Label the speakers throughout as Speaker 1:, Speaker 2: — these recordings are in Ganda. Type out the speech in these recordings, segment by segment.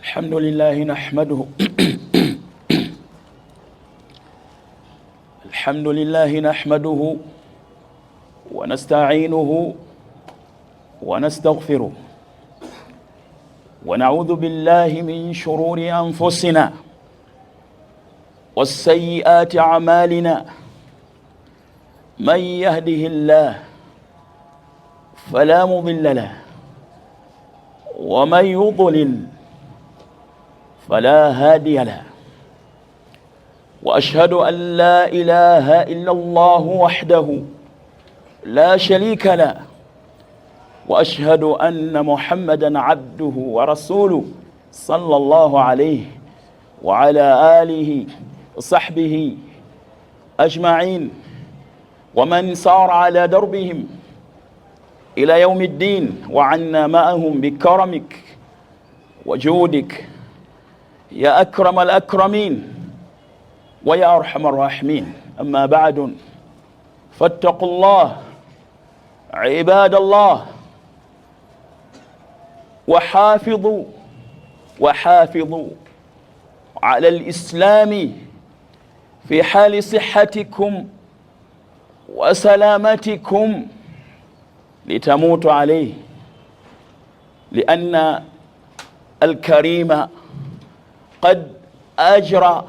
Speaker 1: الحمد لله نحمده الحمد لله نحمده ونستعينه ونستغفره ونعوذ بالله من شرور أنفسنا والسيئات أعمالنا من يهده الله فلا مضل له ومن يضلل فلا هادي له وأشهد أن لا إله إلا الله وحده لا شريك له وأشهد أن محمدًا عبده ورسوله صلى الله عليه وعلى آله وصحبه أجمعين ومن سار على دربهم إلى يوم الدين وعنا معهم بكرمك وجودك يا أكرم الأكرمين ويا أرحم الراحمين. أما بعد فاتقوا الله عباد الله وحافظوا على الإسلام في حال صحتكم وسلامتكم لتموتوا عليه، لأن الكريم قد أجرى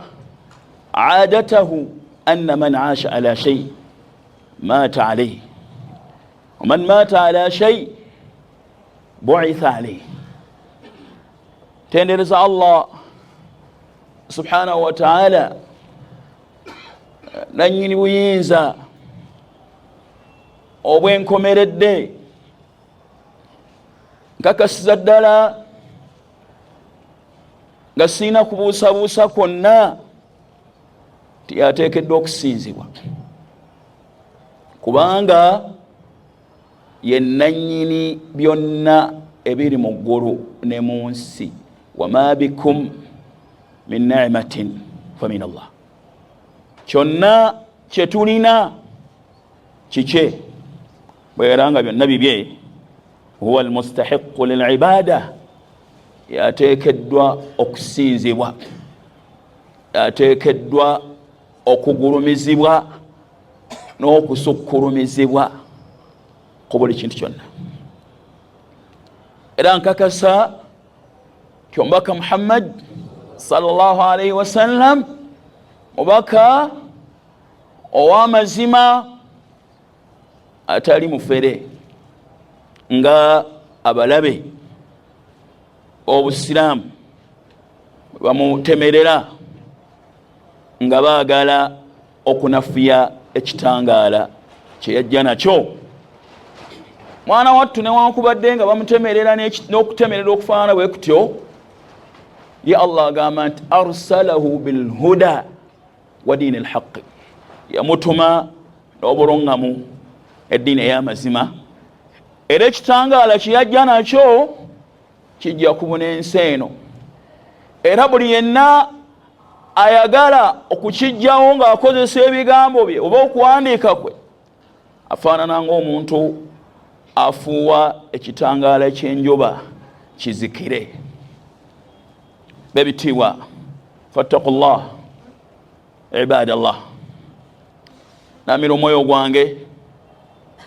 Speaker 1: عادته أن من عاش على شيء مات عليه، ومن مات على شيء بعث عليه. تندرس الله سبحانه وتعالى نanyini buyinza obwenkomeredde nkakasiza ddala nga sina kubuusabuusa kwonna tiyateekeddwa okusinzibwa, kubanga ye nannyini byonna ebiri mu ggulu ne mu nsi. wama bikum min ni'matin fa min Allah, kyonna kye tulina kikye, bwera nga byonna bibye. huwa almustahiqu lilibada, yateekeddwa okusinzibwa, yateekeddwa okugulumizibwa n'okusukkulumizibwa ku buli kintu kyonna. Era nkakasa kyomubaka Muhammad sallallahu alaihi wasallam mubaka ow'amazima atali mufere, nga abalabe obusiraamu bamutemerera nga baagala okunafuya ekitangaala kye yajja nakyo. Mwana wattu newankubadde nga bamutemerera n'okutemerera okufaanana bwe kutyo, ye Allah agamba nti arsalahu bilhuda wa diini alhaqi, yamutuma n'obulungamu eddiini ey'amazima, era ekitangaala kye yajja nakyo kijja kubuna ensi eno. Era buli yenna ayagala okukijjawo ng'akozesa ebigambo bye oba okuwandiika kwe, afaanana ng'omuntu afuuwa ekitangaala ky'enjuba kizikire. Bebitiibwa, fattaqullah ibadallah. Namira omwoyo gwange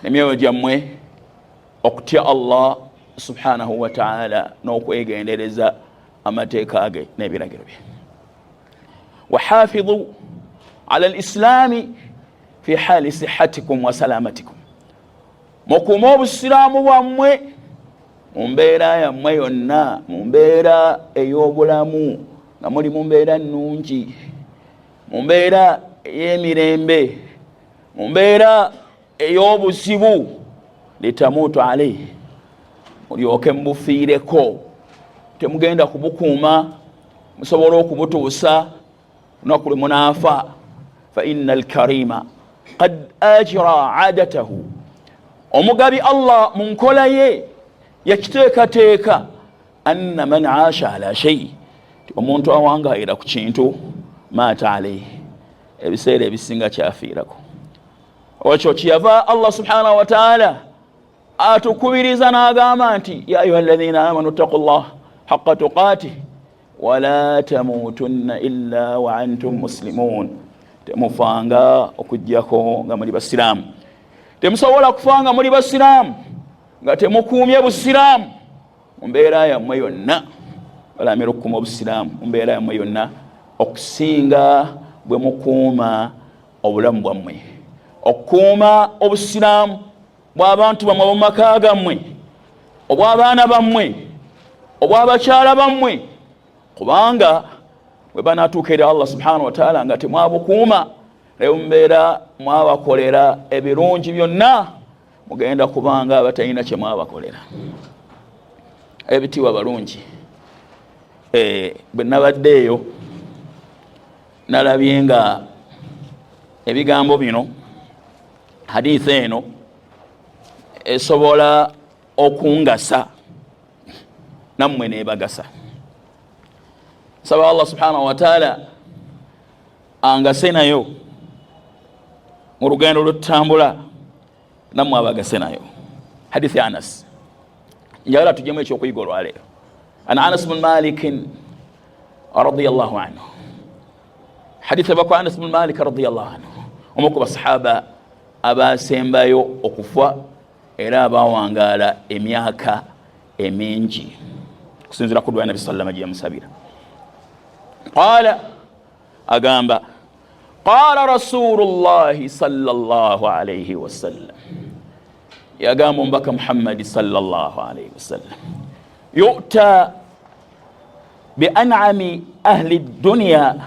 Speaker 1: n'emyoyo gyammwe okutya Allah subhanahu wa ta'ala n'okwegendereza amateeka ge n'ebiragiro bye. وحافظوا على الإسلام في حال صحتكم وسلامتكم, mukuume obusiraamu bwammwe mu mbeera yammwe yonna, mu mbeera ey'obulamu nga muli mu mbeera nnungi, mu mbeera ey'emirembe, mu mbeera ey'obuzibu, litamuutu alayhi, mulyoke mubufiireko. Temugenda kubukuuma musobole okubutuusa lunaku lwe munaafa. fa inna alkarima qad ajra aadatahu, omugabi Allah mu nkola ye yakiteekateeka anna man aasha ala shay, omuntu awangaayira ku kintu maata alayhi, ebiseera ebisinga kyafiirako. Okyo kiyava Allah subhanahu wa ta'ala atukubiriza n'agamba nti ya ayuha alladhina amanu ttaqullaha haqqa tuqatih ولا تموتن إلا وأنتم مسلمون temufanga okujjako nga muli basiraamu temusobola kufanga muli basiraamu nga temukuumye busiraamu mu mbeera yammwe yonna balamira okukuuma obusiraamu mu mbeera yammwe yonna okusinga bwe mukuuma obulamu bwammwe okukuuma obusiraamu bw'abantu bammwe mu maka gammwe obw'abaana bammwe obw'abakyala bammwe kubanga bwe banatuuka eri Allah subhanahu wa ta'ala nga temwabukuuma naye mbeera mwabakolera ebirungi byonna mugenda kubanga abatalina kye mwabakolera ebitiibwa balungi bwe nabaddeeyo nalabye nga ebigambo bino hadithi eno esobola okungasa nammwe nebagasa saba Allah subhanahu wa ta'ala angase nayo mu lugendo olutambula nammwe abagase nayo hadithi Anas njagala tujjemu ekyokuyiga olwaleero an Anas bin Malik radiyallahu anhu hadithi eva Anas bin Malik radiyallahu anhu omu ku basahaba abasembayo okufa era abawangaala emyaka emingi kusinzira ku dua Nabi sallallahu alayhi wa sallam قال أقام قال رسول الله صلى الله عليه وسلم يقام بك محمد صلى الله عليه وسلم يؤتى بأنعم أهل الدنيا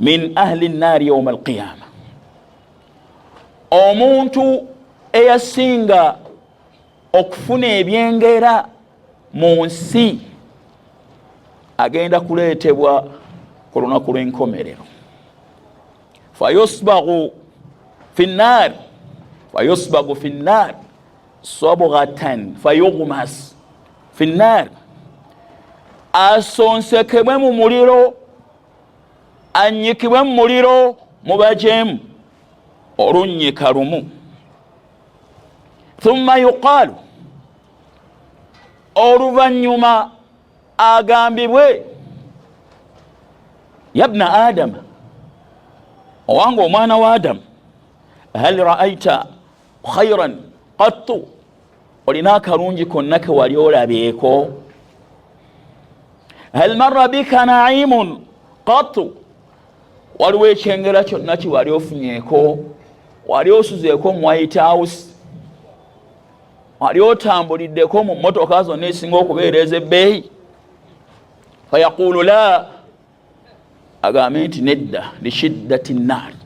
Speaker 1: من أهل النار يوم القيامة omuntu eyasinga okufuna ebyengera mu nsi agenda kuleetebwa ku lunaku lw'enkomerero fayusbagu fi nnar sabghatan fayughmas fi nnar asonsekebwe mu muliro anyikibwe mu muliro mubajeemu olunnyika lumu thumma yuqaalu oluvannyuma agambibwe yabna adama owange omwana wa adamu hal ra'aita khayran qattu olina akalungi konna ke wali olabyeko hal marra bika na'imun qattu waliwo ekyengera kyonna kiwali ofunyeeko wali osuzeeko mu White House wali otambuliddeko mu mmotoka zonna esinga okubeera ez'ebbeeyi fayaqulu la agambe nti nedda lishiddati nnaari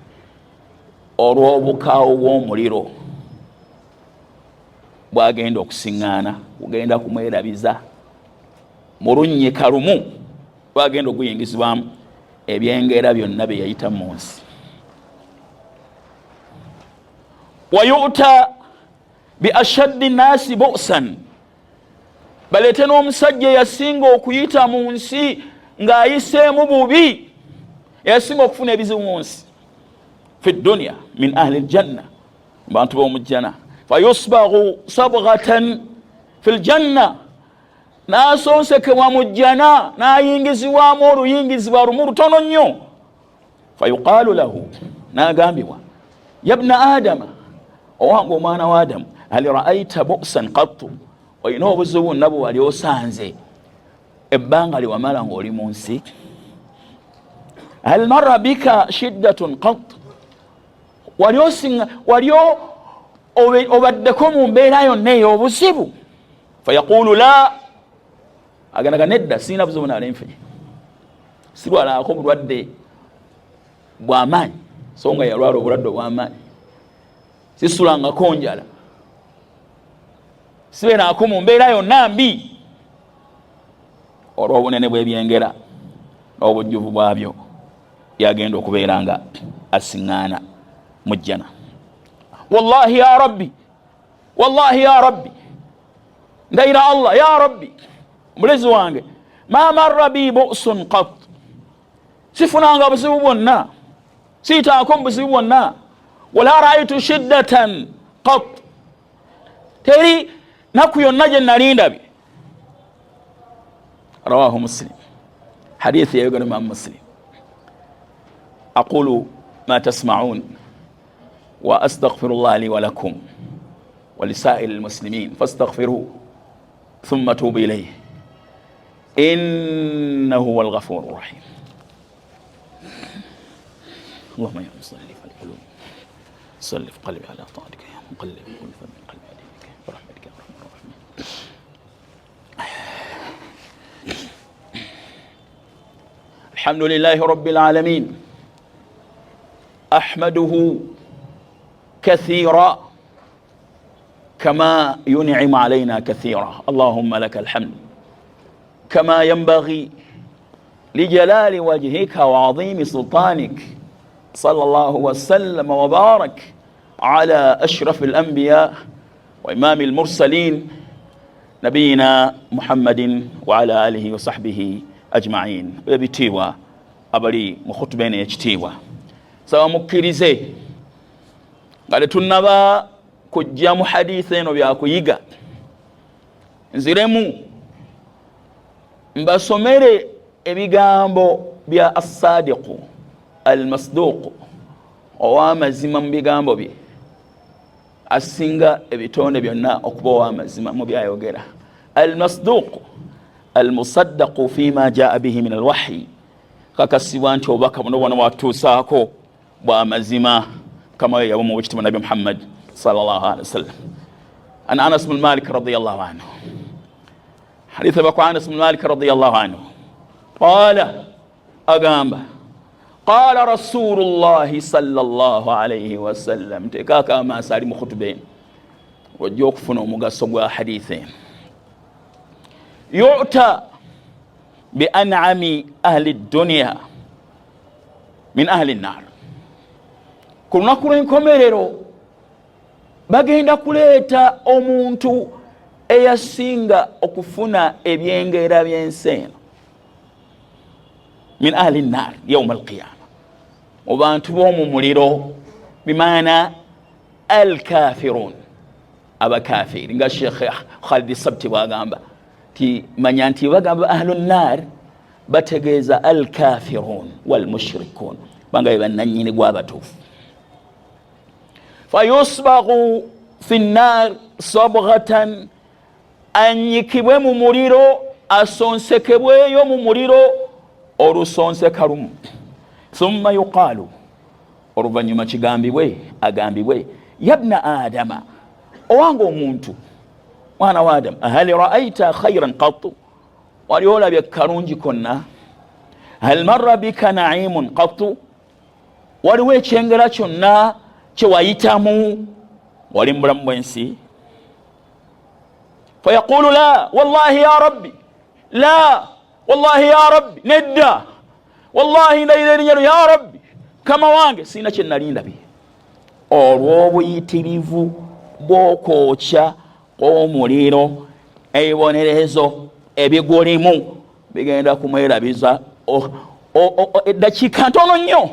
Speaker 1: olw'obukaawo bw'omuliro bwagenda okusiŋŋaana kugenda kumwerabiza mu lunnyika lumu bwagenda okuyingizibwamu ebyengera byonna bye yayita mu nsi wayuta bi ashaddi nnaasi bu'san balete n'omusajja yasinga okuyita mu nsi ng'ayiseemu bubi yasinga okufuna ebizibu mu nsi fi dunya min ahli aljanna bantu b'omujjana fayusbaghu sabghatan fi aljanna n'asonsekebwa mu jjana n'ayingizibwamu oluyingizibwa lumu lutono nnyo fayuqaalu lahu n'agambibwa yabna adama owange omwana wa adamu hal ra'aita bu'san qattu olina obuzibu nabwe wali osanze ebbanga liwamala ng'oli mu nsi hal marra bika shiddatun qattu wali obaddeko mu mbeera yonna ey'obuzibu fayaqulu la aganaga nedda sirina buzibu nale nfunye sirwalako bulwadde bw'amaanyi so nga yalwala obulwadde obw'amaanyi sisulangako njala sibeerako mu mbeera yonna mbi olw'obunene bw'ebyengera n'obujjuvu bwabyo yagenda okubeera nga asiŋŋaana mu jjana wallahi ya rabbi ndayira Allah ya rabbi mulezi wange ma marra bi bu'sun qat sifunanga buzibu bwonna siitaako mu buzibu bwonna wala ra'aytu shiddatan qat teri naku yonna gye nali ndabye rawahu muslim حديث يقول الإمام مسلم أقول ما تسمعون وأستغفر الله لي ولكم ولسائر المسلمين فاستغفروه ثم توبوا إليه إنه هو الغفور الرحيم. اللهم يا مصلي في القلوب صل في قلبي على طاعتك يا مقلب كل فم من قلبي عليك برحمتك يا ارحم الراحمين. الحمد لله رب العالمين أحمده كثيرا كما ينعم علينا كثيرا. اللهم لك الحمد كما ينبغي لجلال وجهك وعظيم سلطانك. صلى الله وسلم وبارك على أشرف الأنبياء وإمام المرسلين نبينا محمد وعلى آله وصحبه أجمعين. بيتيوا أبلي مخطبين يجتيوا سوا مكرزي قال تنبا كجام حديثين وبياكو ييغا nziremu mbasomere ebigambo bya as-sadiqu al-masduq ow'amazima mu bigambo bye asinga ebitonde byonna okuba ow'amazima mu byayogera. al-masduq al-musaddaqu fima jaa bihi min al-wahyi kakasibwa nti obubaka buno bwona bwatuusaako bwa mazima kama yabo mu wekitiibwa Nabi Muhammad sallallahu alaihi wasallam. an Anas bin Malik radiyallahu anhu حديث بكو أنس بن مالك رضي الله عنه قال أقام قال رسول الله صلى الله عليه وسلم تكاكا ما ساري مخطبين وجوك فنو مقصوا حديثين يؤتى بأنعم أهل الدنيا من أهل النار. كنا كورين كوميريرو bagenda kuleeta omuntu eyasinga okufuna ebyengera byenseeno min ahli nnar yawm alqiyama mu bantu b'omu muliro bimaana alkafirun abakafiri nga Sheikh Khalid Sabti bwagamba ti manya nti bagamba ahlu nnar bategeeza alkafirun walmushrikun banga bannanyini gw'abatuufu. fayusbaghu fi nnar sabghatan anyikibwe mu muliro asonsekebweyo mu muliro olusonseka lumu. thumma yuqaalu oluvannyuma agambibwe yabna adama owange omuntu mwana wa Adamu hal ra'aita khayran qattu wali olabye kalungi konna hal marra bika na'imun qattu waliwo ekyengera kyonna kyewayitamu wali mu bulamu bw'ensi. فيقول لا والله يا ربي لا والله يا ربي ندى والله نيرينيرو يا ربي كما wange sina kye nalinda bye. olw'obuyitirivu bw'okwokya kw'omuliro ebibonerezo ebigulimu bigenda kumwerabiza eddakiika ntono nnyo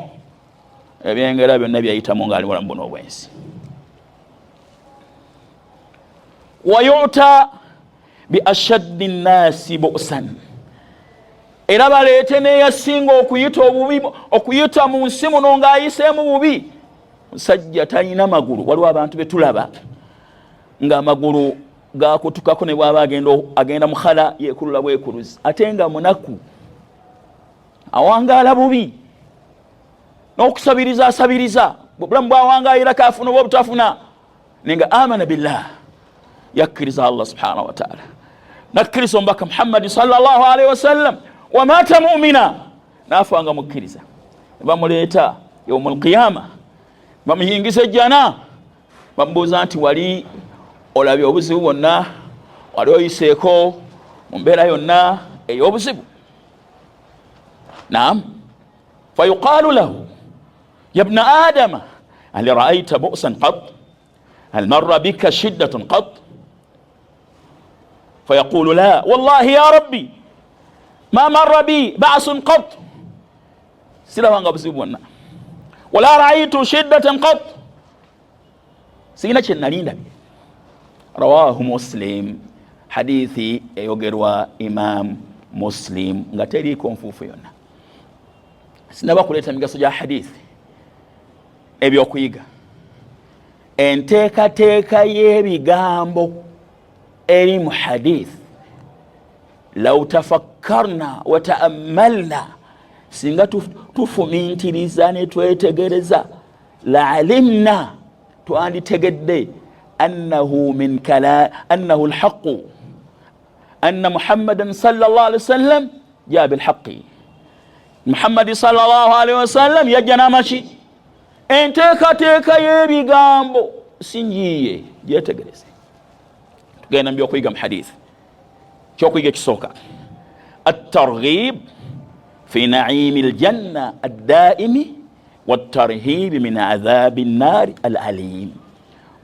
Speaker 1: ebyengera byonna byayitamu ng'ali mulamu buno obwensi. wayuta biashaddi nnasi bu'san era baleete neyasinga okuyita mu nsi muno ng'ayiseemu bubi. musajja talina magulu. waliwo abantu betulaba ng'amagulu gakutukako ne bwaba agenda mu khala yekulula bwekuluzi ate nga munaku awangaala bubi n'okusabiriza asabiriza bulamu bw'awangaayira kaafuna oba obutafuna nenga amana billah yakkiriza Allah subhanahu wa ta'ala nakkiriza omubaka Muhammad sallallahu alaihi wasallam wa mata mu'mina naafanga mukkiriza. bamuleeta yawmul qiyama bamuyingiza ejjana bamubuuza nti wali olabye obuzibu bwonna wali oyiseeko mu mbeera yonna ey'obuzibu? naam. fayuqaalu lahu ya bna adama hal ra'ayta bu'san qat hal marra bika shiddatun qat فيقول لا والله يا ربي ما مر بي بأس قط سلا وانغا بسيبونا ولا رأيت شدة قط سينا شنالين. رواه مسلم حديثي يوغروا إمام Muslim nga teriiko nfuufu yonna. Sinaba kuleeta migaso gya hadithi ebyokuyiga enteekateeka y'ebigambo eri mu hadith law tafakkarna wa ta'ammalna singa tufumintiriza ne twetegereza la alimna twanditegedde annahu min annahu alhaqu anna Muhammadan sallallahu alaihi wasallam jaa bilhaqi. Muhammad sallallahu alaihi wasallam yajja n'amaki enteekateeka y'ebigambo sinjiye gyetegereze. Tugenda mbyokuyiga mu hadith. Kyokuyiga ekisooka at-targhib fi na'imi al-janna ad-da'imi wat-tarhib min adhabi an-nar al-alim.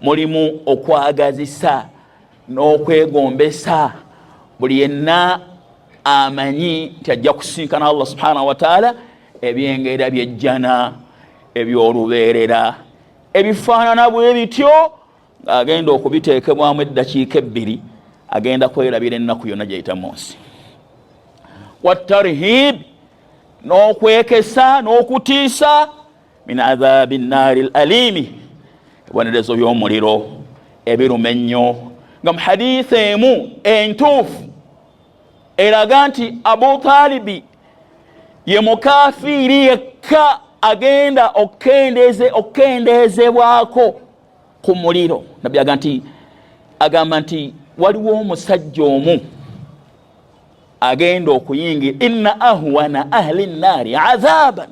Speaker 1: Mulimu okwagazisa n'okwegombesa buli yenna amanyi nti ajja kusinkana Allah subhanahu wa ta'ala ebyengera byejjana ebyolubeerera ebifaanana bwe bityo ng'agenda okubiteekebwamu eddakiika ebbiri agenda kwerabira ennaku yonna gyeyita munsi. Wattarhib n'okwekesa n'okutiisa min adhabi nnaari al-alimi ebibonerezo by'omuliro ebiruma ennyo. Nga mu hadithi emu entuufu eraga nti Abu Talibi ye mukafiiri yekka agenda okendezebwako ku muliro. Nabbi agamba nti waliwo omusajja omu agenda okuyingira inna ahwana ahli nnaari adhaban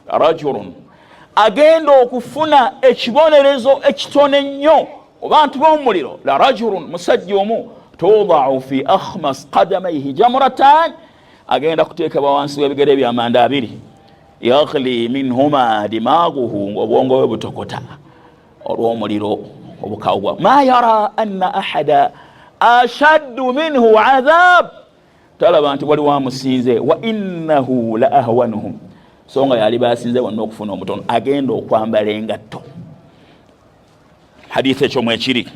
Speaker 1: rajulun, agenda okufuna ekibonerezo ekitone ennyo abantu b'omuliro la rajulun, musajja omu tudau fi akhmas qadamayhi jamratan, agenda kuteekebwa wansi w'ebigere by'amanda abiri yaghli minhuma dimaghuhu, ng'obwongo bwe butokota olw'omuliro obukawwa. Ma yara anna ahada ashaddu minhu adhab, talaba nti waliwo amusinze wa innahu la ahwanuhum, so nga yali basinze wonna okufuna omutono, agenda okwambala engatto. Hadithi ekyo mwekiri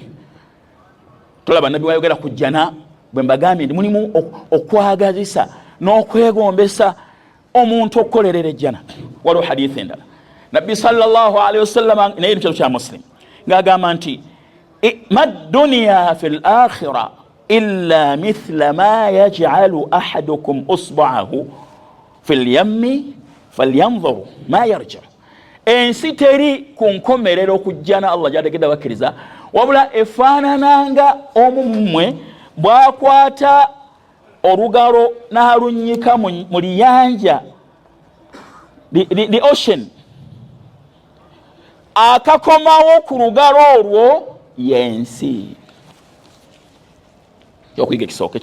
Speaker 1: tulaba nabbi wayogera ku jjana bwe mbagambye ndi mulimu okwagazisa n'okwegombesa omuntu okukolerera ejjana. Waliwo hadithi endala nabbi sallallahu alaihi wasallam naye ekyo kya Muslim ng'agamba nti ma dunya fil akhirah illa mithla ma yaj'alu ahadukum usba'ahu fil yammi falyanzur ma yarja. Ensi teri ku nkomerero ku jjana Allah gy'ategedde abakkiriza wabula efaanananga omu mmwe bw'akwata olugalo n'alunnyika mu liyanja the ocean, akakomawo ku lugalo olwo y'ensi. Ekyokuyiga ekisooka.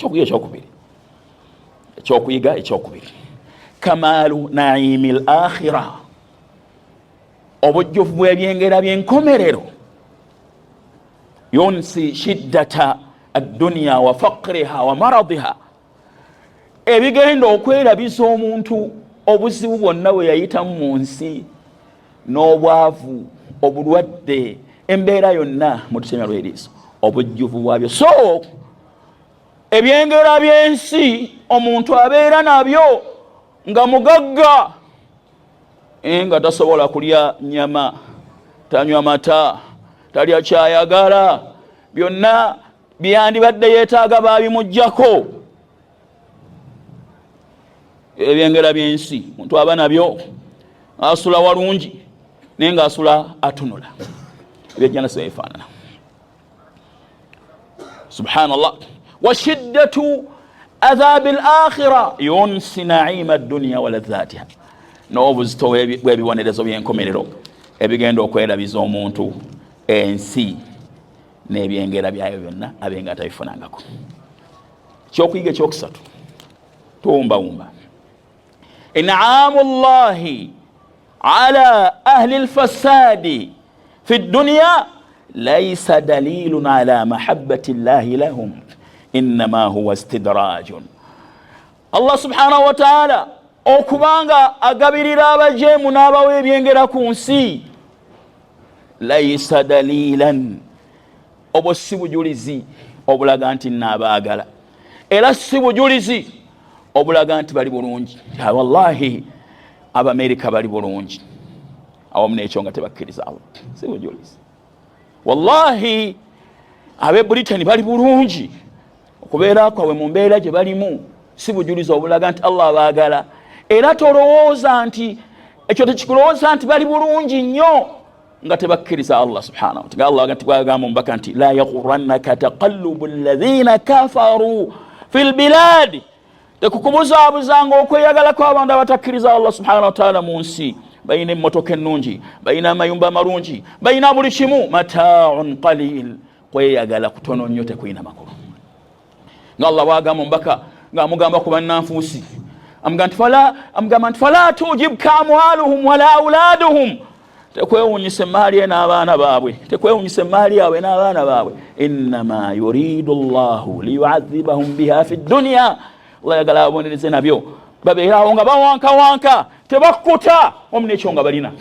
Speaker 1: Ekyokuyiga ekyokubiri kamalu naimi al-akhira, obujjuvu bw'ebyengera by'enkomerero yunsi shiddata ad-dunya wa faqriha wa maradiha, ebigenda okwerabiza omuntu obuzibu bwonna bwe yayitamu mu nsi n'obwavu obulwadde embeera yonna mu tusemya lw'eriiso obujjuvu bwabyo. So ebyengera by'ensi omuntu abeera nabyo nga mugagga nga tasobola kulya nyama, tanywa mata, talya kyayagala, byonna byandibadde yeetaaga baabimuggyako. Ebyengera by'ensi omuntu aba nabyo asula walungi naye ng'asula atunula. Ebyejjana si bifaanana. Subhanallah. Wa shiddatu adhabi al-akhira yunsi na'ima ad-dunya wa ladhatiha, n'obuzito bw'ebibonerezo by'enkomerero ebigenda okwerabiza omuntu ensi n'ebyengera byayo byonna abenga atabifunangako. Kyokuyiga ekyokusatu tuwumbawumba in'aamu llahi ala ahli al-fasadi fi dunya laysa dalilun ala mahabbati llahi lahum innama huwa istidrajun. Allah subhanahu wa ta'ala okubanga agabirira abajeemu n'abawa ebyengera ku nsi, laysa dalilan, obwo si bujulizi obulaga nti naabaagala, era si bujulizi obulaga nti bali bulungi. Wallahi Abamerika bali bulungi awamu n'ekyo nga tebakkiriza Allah, si bujulizi. Wallahi abe Britain bali bulungi, okubeera kwabwe mu mbeera gye balimu si bujulizi obulaga nti Allah abaagala. Era tolowooza nti ekyo tekikulowooza nti bali bulungi nnyo nga tebakkiriza Allah subhanahu wa ta'ala. Allah gwagamba mbaka nti la yaghurrannaka taqallubu alladhina kafaru fil bilad, tekukubuzabuzanga okweyagala kw'abantu abatakkiriza Allah subhanahu wa ta'ala mu nsi. Bayina emmotoka ennungi, bayina amayumba amalungi, bayina buli kimu, mata'un qalil, kweyagala kutono nnyo tekulina makulu. Nga Allah bwagamba mbaka ng'amugamba ku bannanfuusi, amugamba nti fala tujibka amwaluhum wala auladuhum, tekwewunyisa emaali n'abaana baabwe, tekwewunyisa emaali yaabwe n'abaana baabwe. Innama yuridu Allahu liyu'adhibahum biha fi dunya, Allah yagala abonereze nabyo babeerawo nga bawankawanka tebakkuta omu n'ekyo nga balina.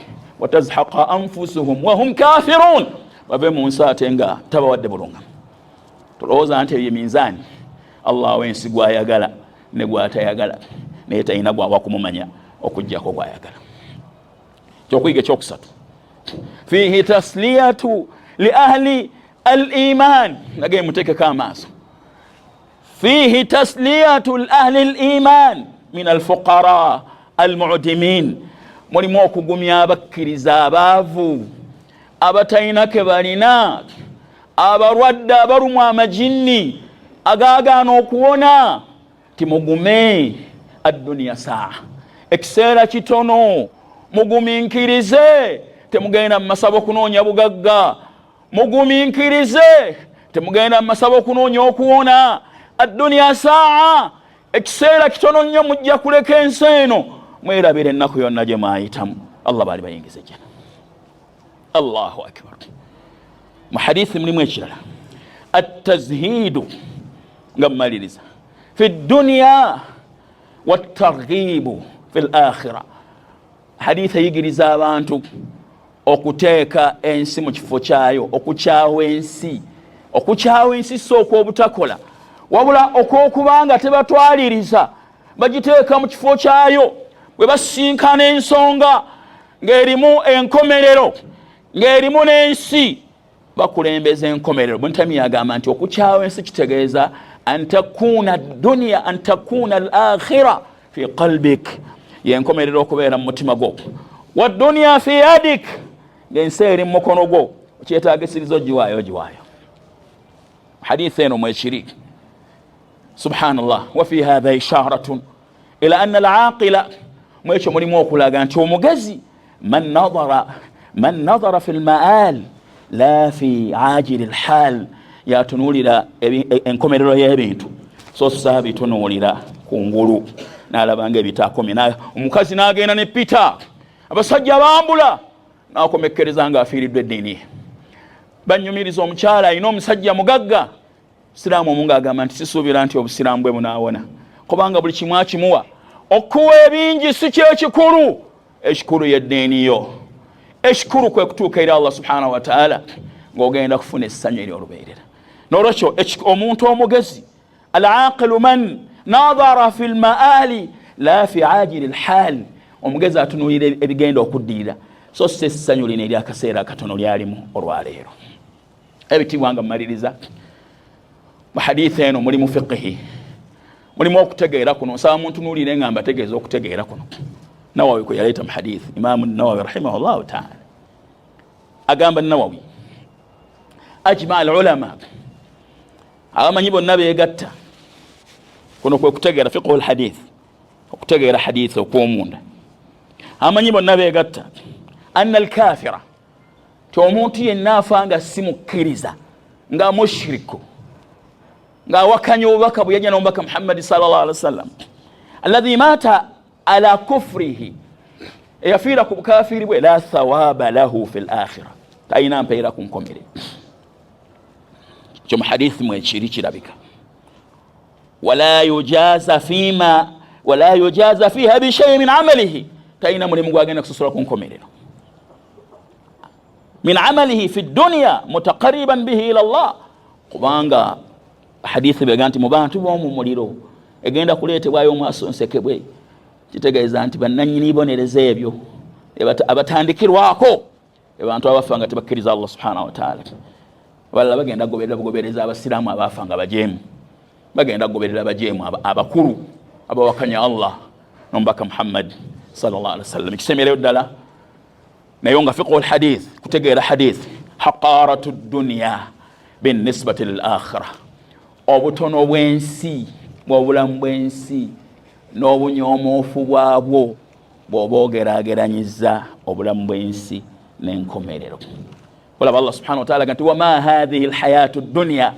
Speaker 1: Watazhaqa anfusuhum wahum kafirun, babe mu nsi ate nga tabawadde bulunga. Tulowooza nti eyo minzaani Allah w'ensi gw'ayagala ne gw'atayagala, naye talina gwawa kumumanya okuggyako gw'ayagala. Kyokuyiga ekyokusatu, fihi tasliyatu li ahli al-iman, nage mutekeko amaaso. Fihi tasliyatu li ahli al-iman min al-fuqara al-mu'dimin, mulimu okugumya abakkiriza abaavu abatalina ke balina, abalwadde abalumwa amajinni agaagaana okuwona. Timugume ad-dunya saa, ekiseera kitono, muguminkirize, temugenda mu masabo kunoonya bugagga, muguminkirize, temugenda mu masabo kunoonya okuwona. Ad-dunya saa, ekiseera kitono nnyo mujja kuleka ensi eno, mwerabira ennaku yonna gye mwayitamu. Allah baali bayingize jana. Allahu akbar. Mu hadithi mulimu ekirala, at-tazhidu, nga mmaliriza, fi dunya wat-targhibu fi al-akhirah. Hadithi eyigiriza abantu okuteeka ensi mu kifo kyayo, okukyawa ensi. Okukyawa ensi si okw'obutakola, wabula okw'okubanga tebatwaliriza, bagiteeka mu kifo kyayo. Bwe basinkana ensonga ng'erimu enkomerero, ng'erimu n'ensi, bakulembeza enkomerero. Ibn Taymiyyah agamba nti okukyawa ensi kitegeeza an takuna dunya, an takuna al-akhirah fi qalbik, yenkomerero okubeera mu mutima gwo. Wa dunya fi yadik, ng'ensi eri mu mukono gwo, okyetaagisiriza ogiwaayo ogiwaayo. Hadithi eno mwekiri, subhanallah. Wa fi hadha isharatun ila anna al-aaqila, mwekyo mulimu okulaga nti omugezi man nadara fi al-ma'al la fi ajil al-hal, yatunulira enkomerero y'ebintu so saabitunuulira kungulu n'alabanga ebitaakomye. Omukazi n'agenda ne Peter, abasajja bambula, n'akomekkereza ng'afiiriddwa eddiini. Banyumiriza omukyala alina omusajja mugagga, siraamu omu ng'agamba nti sisuubira nti obusiraamu bwe bunaawona, kubanga buli kimu akimuwa. Okuwa ebingi si kyekikulu, ekikulu y'eddiini yo. Ekikulu kwe kutuuka eri Allah subhanahu wa ta'ala ng'ogenda kufuna essanyu ery'olubeerera. N'olwekyo omuntu omugezi, al-aaqilu man nadara fi al-ma'ali la fi ajili al-hal, omugezi atunuulira ebigenda okuddirira so si essanyu lino ery'akaseera akatono lyalimu olwaleero. Ebitibwa nga mmaliriza, mu hadithi eno mulimu fiqhi, mulimu okutegeera kuno. Nsaba muntunuulire nga mbategeeza okutegeera kuno. Nawawi kwe yaleeta mu hadithi, Imaamu Nawawi rahimahullahu ta'ala agamba, Nawawi ajma al-ulama, abamanyi bonna beegatta kuno kwe kutegeera fiqhu al-hadith, okutegeera hadithi okw'omunda. Abamanyi bonna beegatta anna al-kafira, ti omuntu yenna afa nga si mukkiriza, nga mushriku, ng'awakanya obubaka bwe yajja n'omubaka Muhammad sallallahu alaihi wasallam, alladhi mata ala kufrihi, eyafiira ku bukafiri bwe, la thawaba lahu fi al-akhirah, talina mpeera ku nkomerero. Kyo mu hadithi mwekiri kirabika. Wala yujaza fiha bi shay'in min amalihi, talina mulimu gwagenda kusosola ku nkomerero. Min amalihi fi dunya mutaqarriban bihi ila Allah, kubanga hadithi bega nti mu bantu b'omu muliro egenda kuleetebwayo omwasonsekebwe kitegeeza nti bannannyini bonereza ebyo abatandikirwako abantu abafa nga tebakkiriza Allah subhanahu wa ta'ala. Abalala bagenda kugobereza abasiraamu abafa nga bajeemu, bagenda kugoberera abajeemu abakulu abawakanya Allah n'omubaka Muhammad sallallahu alaihi wasallam. Kisemereyo ddala naye nga fiqhu alhadith kutegeera hadith haqaratu dunya binisbati lil akhirah, obutono bw'ensi bw'obulamu bw'ensi n'obunyomoofu bwabwo bw'oba ogeraageranyiza obulamu bw'ensi n'enkomerero. Olaba Allah subhanahu wa ta'ala nti wama hadhihi alhayatu dunya,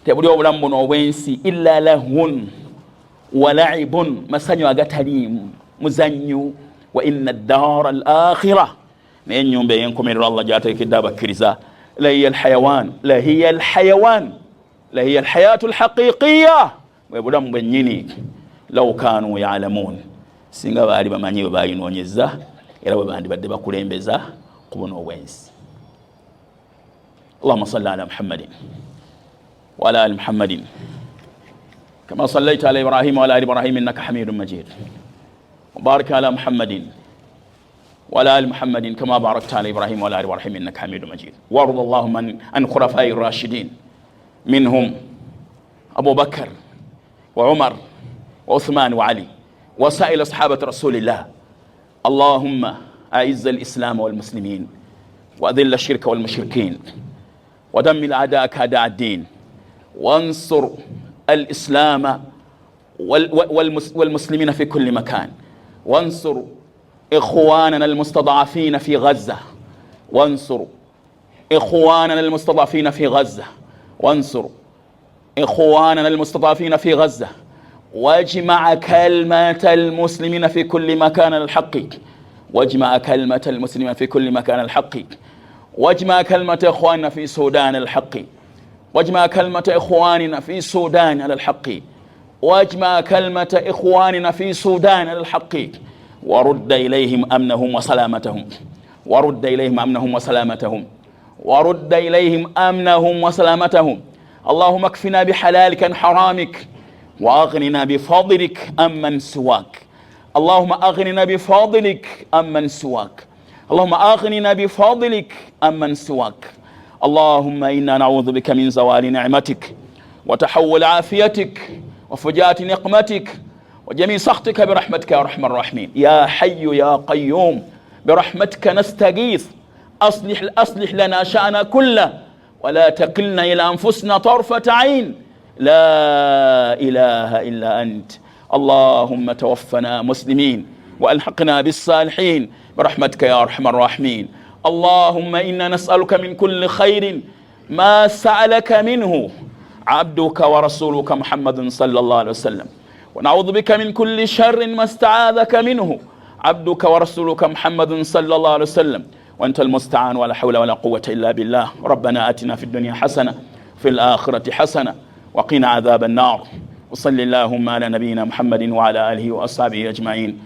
Speaker 1: tebuli obulamu buno obw'ensi illa lahun wa la'ibun, masanyu agataliimu, muzannyu, wa inna ad-dara al-akhirah, naye ennyumba ey'enkomerero Allah gy'ateekedde abakkiriza lahiya alhayatu alhaqiqiyya, bwe bulamu bwennyini. Law kanu ya'lamun, singa baali bamanyi bwe bayinoonyeza era bwe bandibadde bakulembeza ku buno obw'ensi. Allahumma salli ala Muhammadin wa ala ali Muhammadin kama sallaita ala Ibrahim wa ala ali Ibrahim innaka Hamidun Majid, wa barik ala Muhammadin وعلى آل محمد كما باركت على إبراهيم وعلى آل إبراهيم إنك حميد مجيد. وارض اللهم عن خلفاء الراشدين منهم أبو بكر وعمر وعثمان وعلي وسائر أصحابة رسول الله. اللهم أعز الإسلام والمسلمين وأذل الشرك والمشركين ودمر أعداءك أعداء الدين وانصر الإسلام والمسلمين في كل مكان، وانصر إخواننا المستضعفين في غزة، وانصر إخواننا المستضعفين في غزة، وانصر إخواننا المستضعفين في غزة، واجمع كلمة المسلمين في كل مكان الحق، واجمع كلمة المسلمين في كل مكان الحق، واجمع كلمة إخواننا في سودان الحق، واجمع كلمة إخواننا في سودان على الحق، واجمع كلمة إخواننا في سودان على الحق، ورد إليهم أمنهم وسلامتهم، ورد إليهم أمنهم وسلامتهم، ورد إليهم أمنهم وسلامتهم. اللهم اكفنا بحلالك عن حرامك وأغننا بفضلك أمن سواك. اللهم أغننا بفضلك أمن سواك. اللهم أغننا بفضلك أمن سواك. اللهم إنا نعوذ بك من زوال نعمتك وتحول عافيتك وفجاءة نقمتك وجميع سخطك برحمتك يا أرحم الراحمين. يا حي يا قيوم برحمتك نستغيث، أصلح لنا شأن كله ولا تكلنا إلى أنفسنا طرفة عين. لا إله إلا أنت. اللهم توفنا مسلمين وألحقنا بالصالحين برحمتك يا أرحم الراحمين. اللهم إنا نسألك من كل خير ما سألك منه عبدك ورسولك محمد صلى الله عليه وسلم، ونعوذ بك من كل شر ما استعاذك منه عبدك ورسولك محمد صلى الله عليه وسلم، وأنت المستعان ولا حول ولا قوة إلا بالله. ربنا آتنا في الدنيا حسنة في الآخرة حسنة وقنا عذاب النار. وصل اللهم على نبينا محمد وعلى آله وأصحابه أجمعين.